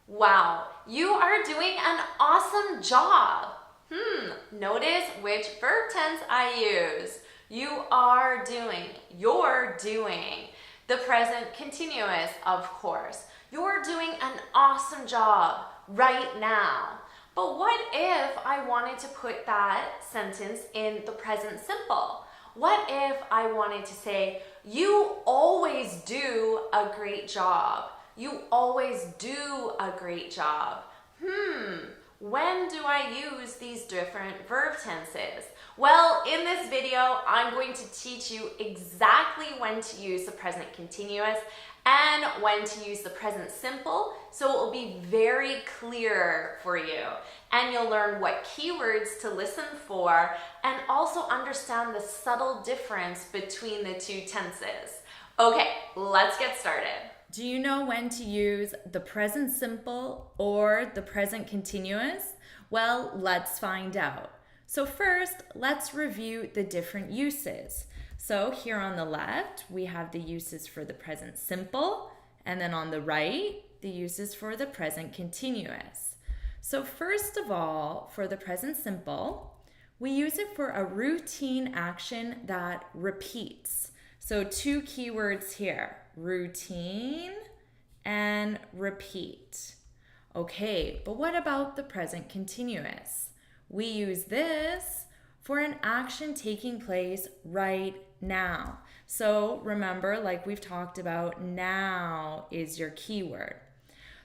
Wow, you are doing an awesome job. Notice which verb tense I use. You are doing, you're doing. The present continuous, of course. You're doing an awesome job right now. But what if I wanted to put that sentence in the present simple? What if I wanted to say, you always do a great job? You always do a great job. When do I use these different verb tenses? Well, in this video, I'm going to teach you exactly when to use the present continuous and when to use the present simple, so it will be very clear for you. And you'll learn what keywords to listen for and also understand the subtle difference between the two tenses. Okay, let's get started. Do you know when to use the present simple or the present continuous? Well, let's find out. So first, let's review the different uses. So here on the left, we have the uses for the present simple, and then on the right, the uses for the present continuous. So first of all, for the present simple, we use it for a routine action that repeats. So two keywords here, routine and repeat. Okay, but what about the present continuous? We use this for an action taking place right now. So remember, like we've talked about, now is your keyword.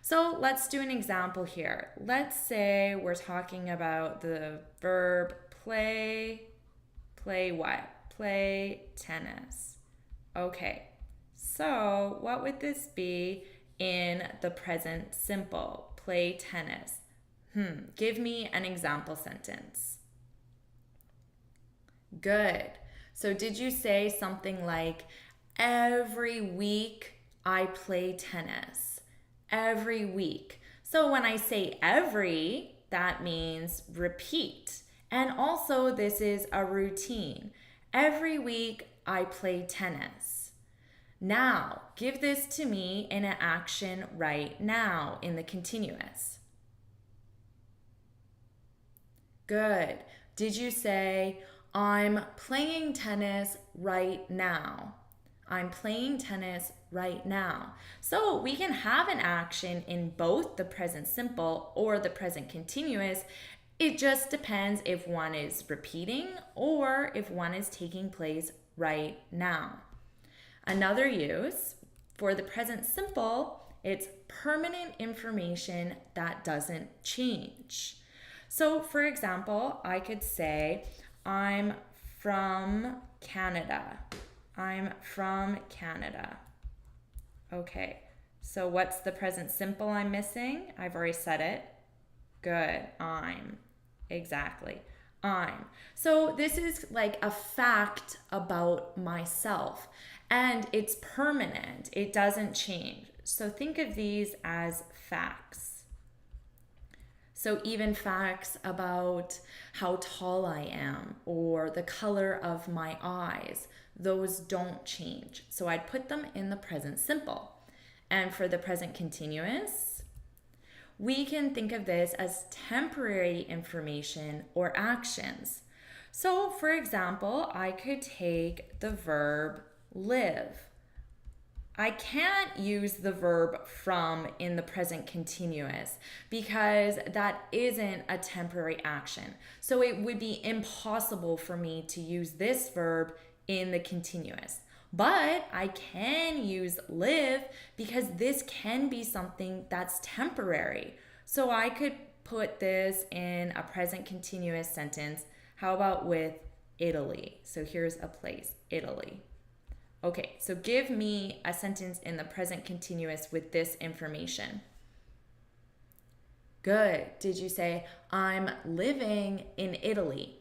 So let's do an example here. Let's say we're talking about the verb play. Play what? Play tennis. Okay, so what would this be in the present simple? Play tennis. Give me an example sentence. Good. So did you say something like, every week I play tennis? Every week. So when I say every, that means repeat. And also this is a routine. Every week I play tennis. Now, give this to me in an action right now in the continuous. Good. Did you say, I'm playing tennis right now? I'm playing tennis right now. So we can have an action in both the present simple or the present continuous. It just depends if one is repeating or if one is taking place right now. Another use for the present simple, it's permanent information that doesn't change. So for example, I could say, I'm from Canada. I'm from Canada. Okay, so what's the present simple I'm missing? I've already said it. Good, I'm. Exactly, I'm. So this is like a fact about myself, and it's permanent. It doesn't change. So think of these as facts. So even facts about how tall I am or the color of my eyes, those don't change. So I'd put them in the present simple. And for the present continuous, we can think of this as temporary information or actions. So for example, I could take the verb live. I can't use the verb from in the present continuous because that isn't a temporary action. So it would be impossible for me to use this verb in the continuous. But I can use live because this can be something that's temporary. So I could put this in a present continuous sentence. How about with Italy? So here's a place, Italy. Okay, so give me a sentence in the present continuous with this information. Good. Did you say, I'm living in Italy?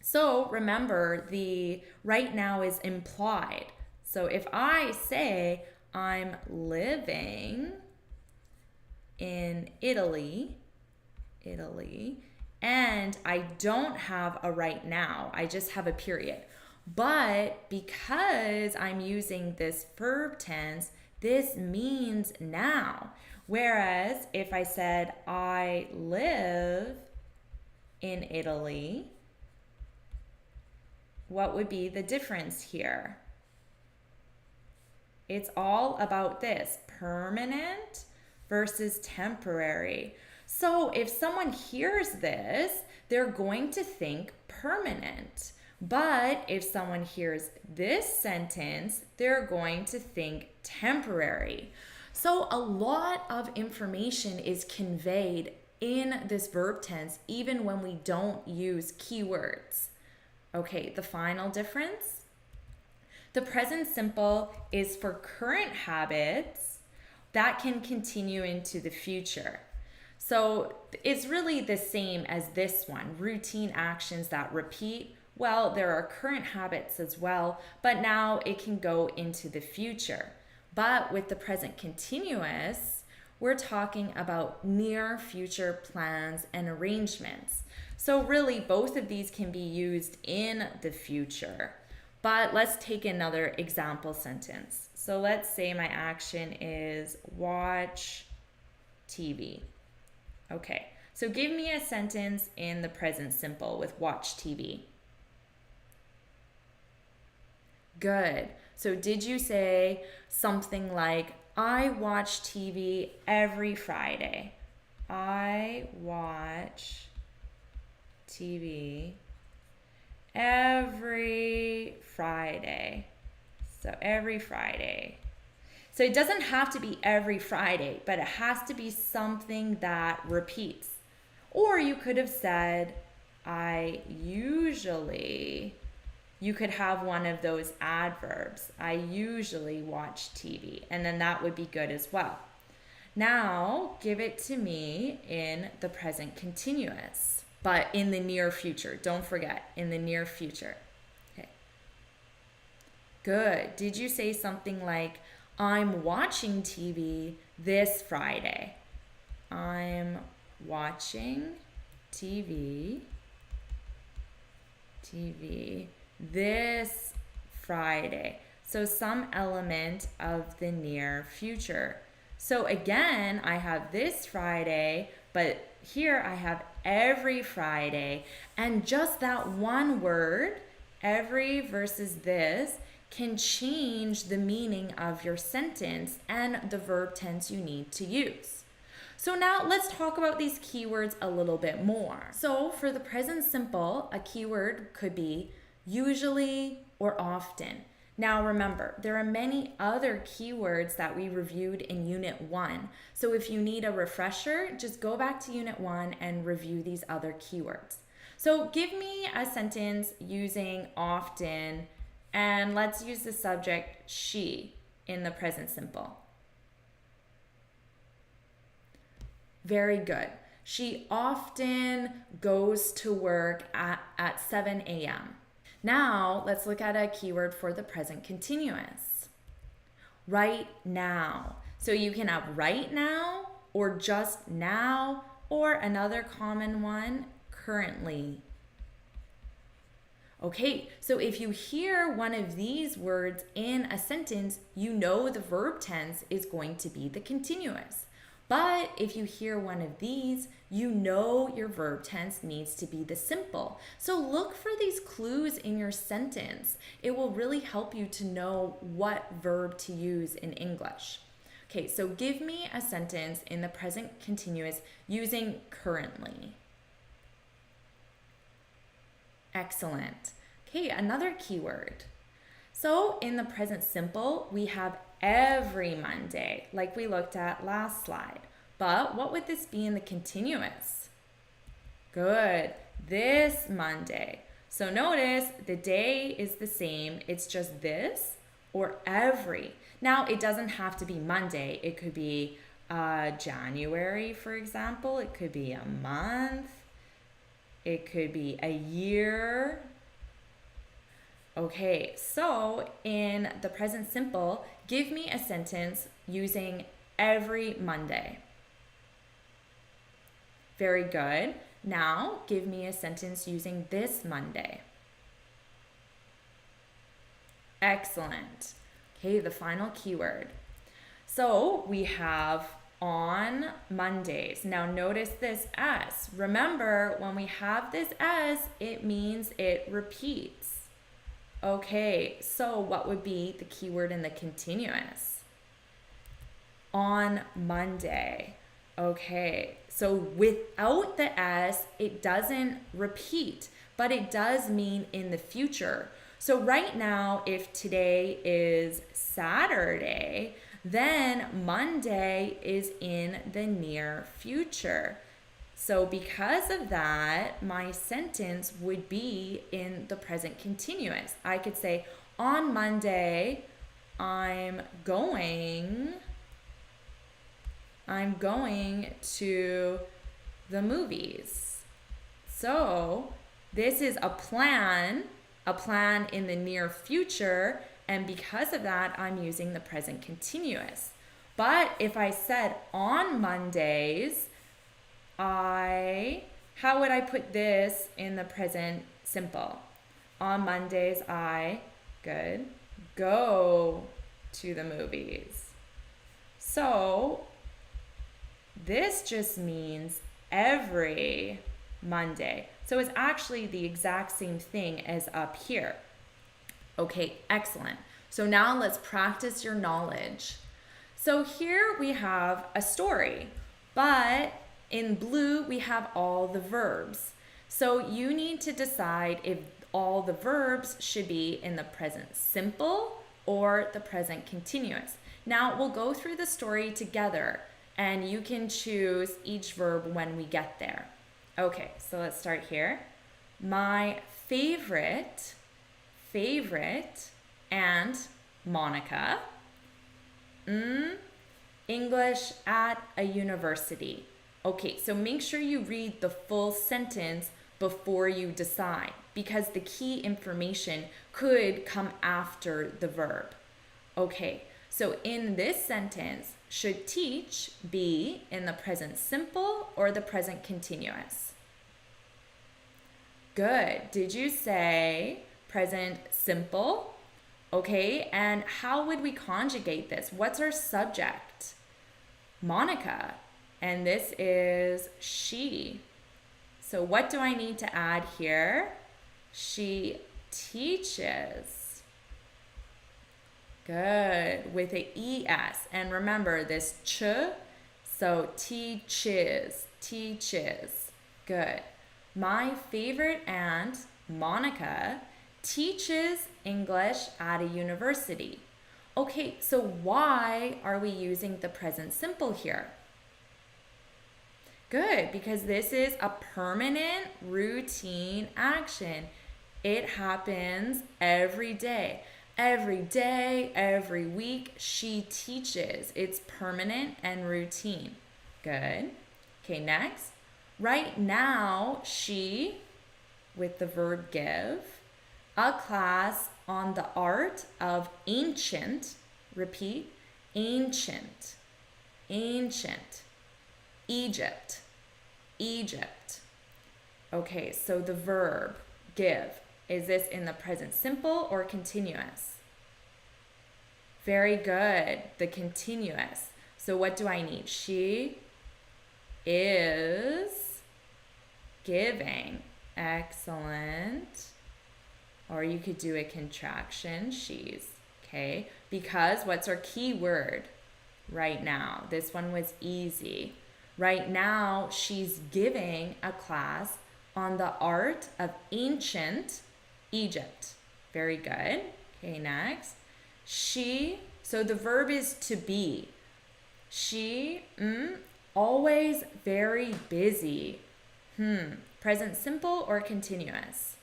So remember, the right now is implied. So if I say, I'm living in Italy, and I don't have a right now, I just have a period. But because I'm using this verb tense, This means now. Whereas if I said, I live in Italy, what would be the difference here? It's all about this, permanent versus temporary. So if someone hears this, they're going to think permanent. But if someone hears this sentence, they're going to think temporary. So a lot of information is conveyed in this verb tense, even when we don't use keywords. Okay, the final difference. The present simple is for current habits that can continue into the future. So it's really the same as this one, routine actions that repeat. Well, there are current habits as well, but now it can go into the future. But with the present continuous, we're talking about near future plans and arrangements. So really, both of these can be used in the future. But let's take another example sentence. So let's say my action is watch TV. Okay, so give me a sentence in the present simple with watch TV. Good. So did you say something like, I watch TV every Friday? I watch TV every Friday. So every Friday. So it doesn't have to be every Friday, but it has to be something that repeats. Or you could have said, I usually. You could have one of those adverbs. I usually watch TV. And then that would be good as well. Now, give it to me in the present continuous, but in the near future. Don't forget, in the near future. Okay. Good. Did you say something like, I'm watching TV this Friday? I'm watching TV this Friday. So some element of the near future. So again, I have this Friday, but here I have every Friday. And just that one word, every versus this, can change the meaning of your sentence and the verb tense you need to use. So now let's talk about these keywords a little bit more. So for the present simple, a keyword could be usually or often. Now remember, there are many other keywords that we reviewed in Unit 1. So if you need a refresher, just go back to Unit 1 and review these other keywords. So give me a sentence using often, and let's use the subject she in the present simple. Very good. She often goes to work at 7 a.m. Now, let's look at a keyword for the present continuous. Right now. So you can have right now, or just now, or another common one, currently. Okay, so if you hear one of these words in a sentence, you know the verb tense is going to be the continuous. But if you hear one of these, you know your verb tense needs to be the simple. So look for these clues in your sentence. It will really help you to know what verb to use in English. Okay, so give me a sentence in the present continuous using currently. Excellent. Okay, another keyword. So in the present simple, we have every Monday, like we looked at last slide. But what would this be in the continuous? Good, this Monday. So notice the day is the same, it's just this or every. Now it doesn't have to be Monday, it could be January, for example, it could be a month, it could be a year. Okay, so in the present simple, give me a sentence using every Monday. Very good. Now, give me a sentence using this Monday. Excellent. Okay, the final keyword. So we have on Mondays. Now notice this S. Remember, when we have this S, it means it repeats. Okay, so what would be the keyword in the continuous? On Monday. Okay, so without the S, it doesn't repeat, but it does mean in the future. So right now, if today is Saturday, then Monday is in the near future. So because of that, my sentence would be in the present continuous. I could say, on Monday, I'm going to the movies. So this is a plan in the near future, and because of that, I'm using the present continuous. But if I said on Mondays, how would I put this in the present simple? On Mondays, go to the movies. So this just means every Monday. So it's actually the exact same thing as up here. Okay, excellent. So now let's practice your knowledge. So here we have a story, but in blue we have all the verbs. So you need to decide if all the verbs should be in the present simple or the present continuous. Now we'll go through the story together and you can choose each verb when we get there. Okay, so let's start here. My favorite and Monica. English at a university. Okay, so make sure you read the full sentence before you decide, because the key information could come after the verb. Okay, so in this sentence, should teach be in the present simple or the present continuous? Good. Did you say present simple? Okay, and how would we conjugate this? What's our subject? Monica, and this is she. So what do I need to add here? She teaches. Good, with a ES. And remember this ch, so teaches. Good. My favorite aunt, Monica, teaches English at a university. Okay, so why are we using the present simple here? Good, because this is a permanent routine action. It happens every day. Every week, she teaches. It's permanent and routine. Good. Okay, next. Right now, she, with the verb give, a class on the art of ancient, repeat, ancient, Egypt. Okay, so the verb give, is this in the present simple or continuous? Very good, the continuous. So what do I need? She is giving. Excellent. Or you could do a contraction, she's. Okay, because what's our key word? Right now. This one was easy. Right now, she's giving a class on the art of ancient Egypt. Very good. Okay, next. She, so the verb is to be. She, always very busy. Present simple or continuous?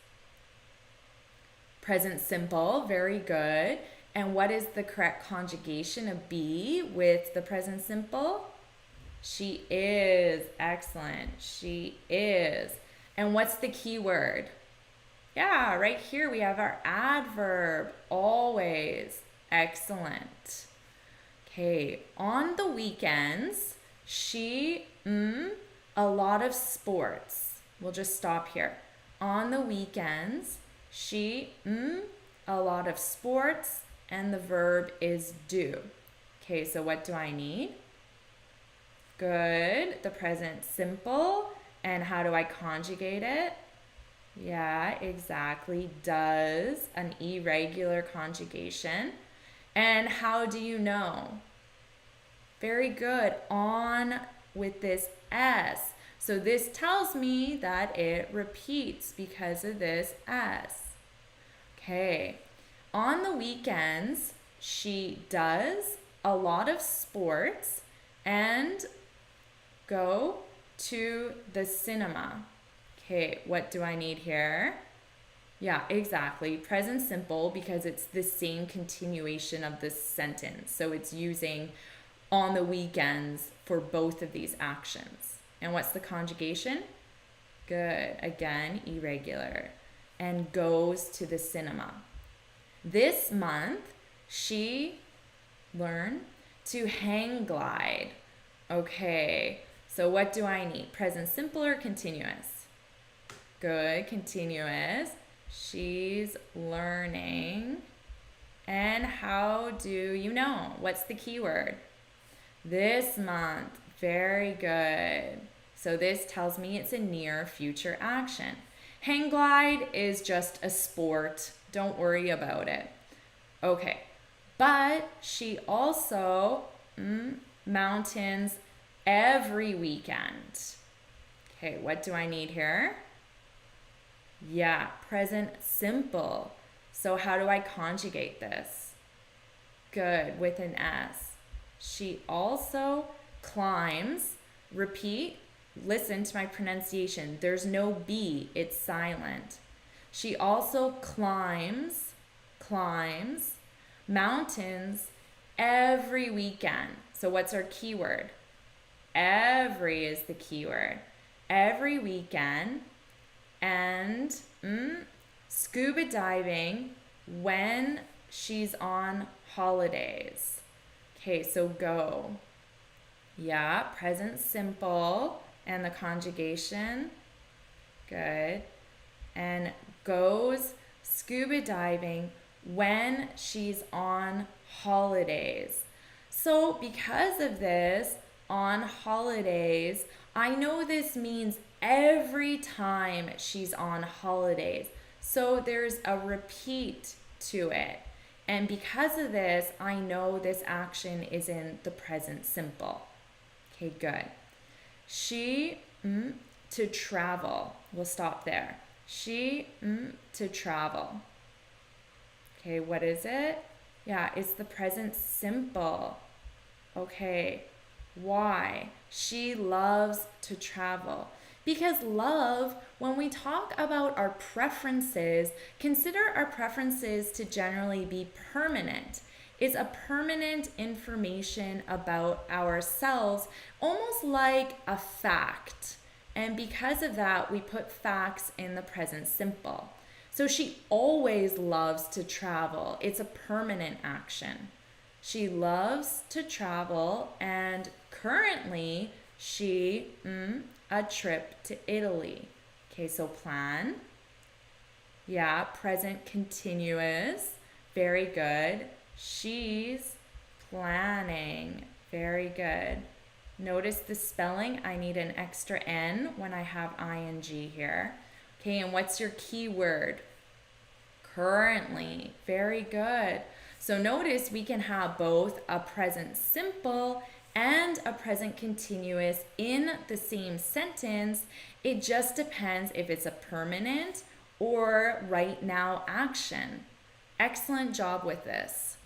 Present simple, very good. And what is the correct conjugation of be with the present simple? She is. Excellent. She is. And what's the key word? Yeah, right here we have our adverb, always. Excellent. Okay, on the weekends, she, a lot of sports. We'll just stop here. On the weekends, she, a lot of sports, and the verb is do. Okay, so what do I need? Good. The present simple. And how do I conjugate it? Yeah, exactly. Does, an irregular conjugation. And how do you know? Very good. On with this S. So this tells me that it repeats because of this S. Okay. On the weekends, she does a lot of sports and go to the cinema. Okay, what do I need here? Yeah, exactly. Present simple because it's the same continuation of this sentence. So it's using on the weekends for both of these actions. And what's the conjugation? Good. Again, irregular. And goes to the cinema. This month, she learned to hang glide. Okay, so what do I need? Present simple or continuous? Good, continuous. She's learning. And how do you know? What's the keyword? This month. Very good. So this tells me it's a near future action. Hang glide is just a sport. Don't worry about it. Okay. But she also mountains every weekend. Okay, what do I need here? Yeah, present simple. So how do I conjugate this? Good, with an S. She also climbs. Repeat, listen to my pronunciation. There's no B, it's silent. She also climbs mountains every weekend. So what's our keyword? Every is the keyword. Every weekend. And scuba diving when she's on holidays. Okay, so go. Yeah, present simple and the conjugation. Good. And goes scuba diving when she's on holidays. So because of this, on holidays, I know this means every time she's on holidays. So there's a repeat to it. And because of this, I know this action is in the present simple. Okay, good. She, to travel. We'll stop there. She, to travel. Okay, what is it? Yeah, it's the present simple. Okay, why? She loves to travel. Because love, when we talk about our preferences, consider our preferences to generally be permanent. It's a permanent information about ourselves, almost like a fact. And because of that, we put facts in the present simple. So she always loves to travel. It's a permanent action. She loves to travel, and currently she, a trip to Italy. Okay, so plan. Yeah, present continuous. Very good. She's planning. Very good. Notice the spelling. I need an extra N when I have ing here. Okay, and what's your keyword? Currently. Very good. So notice we can have both a present simple and a present continuous in the same sentence. It just depends if it's a permanent or right now action. Excellent job with this.